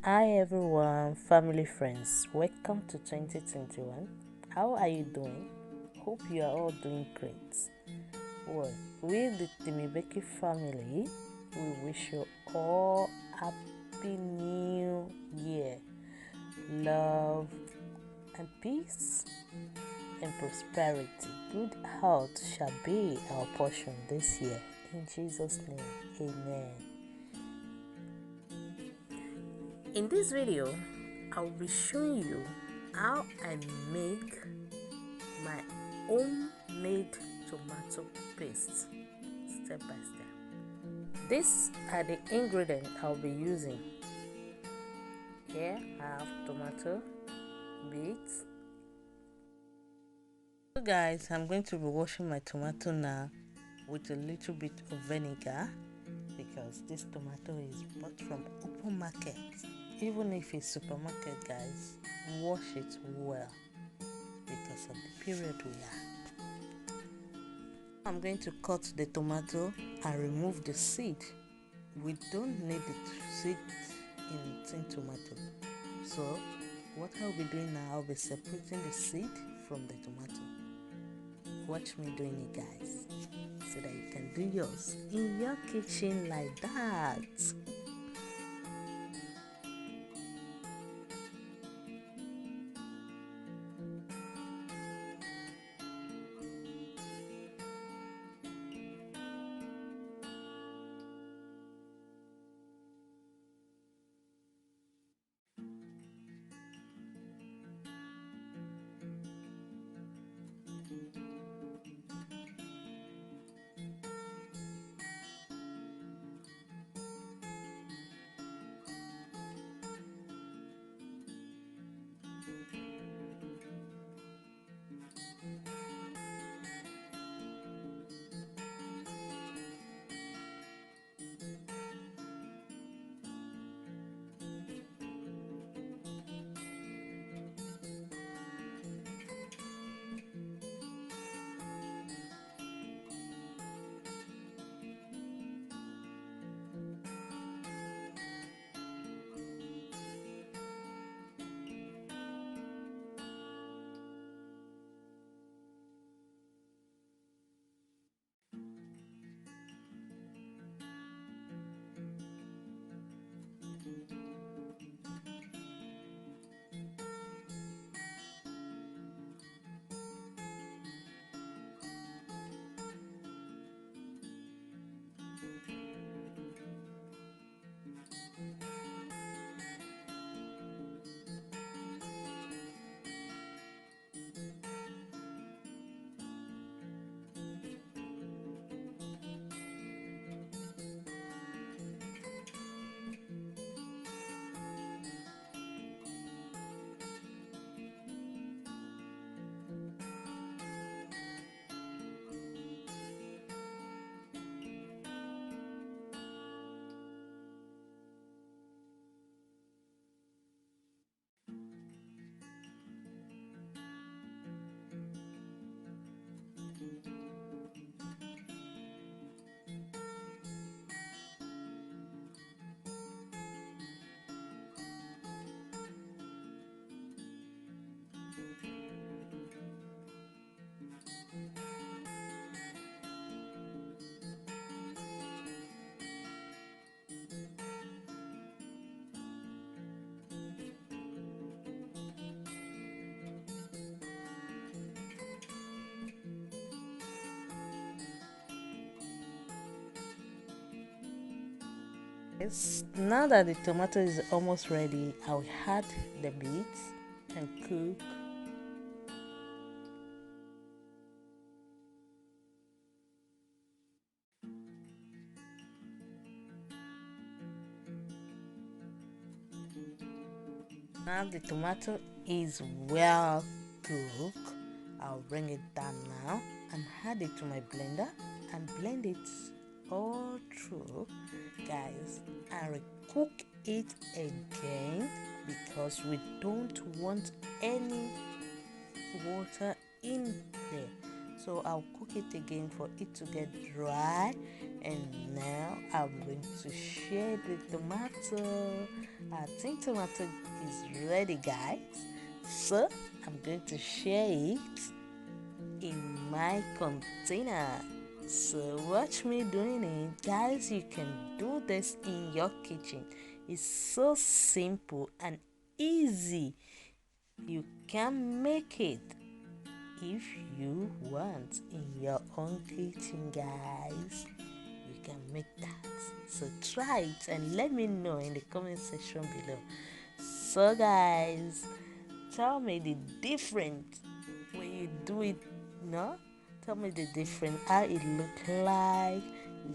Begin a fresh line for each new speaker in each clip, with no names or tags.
Hi everyone, family friends, welcome to 2021. How are you doing? Hope you are all doing great. Well, with the Becky family, we wish you all happy new year. Love and peace and prosperity. Good health shall be our portion this year. In Jesus' name, amen. In this video, I'll be showing you how I make my homemade tomato paste step by step. These are the ingredients I'll be using. Here I have tomato, beets. So guys, I'm going to be washing my tomato now with a little bit of vinegar because this tomato is bought from open market. Even if it's supermarket, guys, wash it well because of the period we are. I'm going to cut the tomato and remove the seed. We don't need the seed in tin tomato. So what I'll be doing now, I'll be separating the seed from the tomato. Watch me doing it, guys, so that you can do yours in your kitchen like that. Yes, now that the tomato is almost ready, I'll add the beets and cook. Now the tomato is well cooked, I'll bring it down now and add it to my blender and blend it all through, guys, and cook it again because we don't want any water in there. So I'll cook it again for it to get dry, and now I'm going to share the tomato Our tin tomato is ready, guys. So I'm going to share it in my container. So watch me doing it. Guys, you can do this in your kitchen. It's so simple and easy. You can make it if you want in your own kitchen, guys. You can make that. So try it and let me know in the comment section below. So guys, tell me the difference when you do it. No, tell me the difference, how it look like.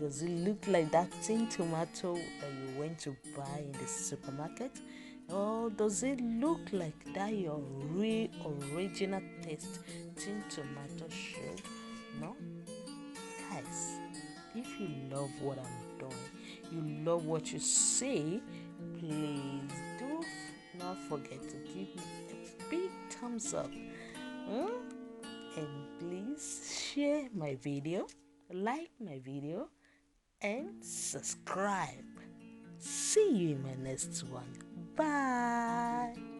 Does it look like that tin tomato that you went to buy in the supermarket, or does it look like that your real original taste tin tomato should? No, guys, if you love what I'm doing, you love what you see, please do not forget to give me a big thumbs up. And please share my video, like my video, and subscribe. See you in my next one. Bye.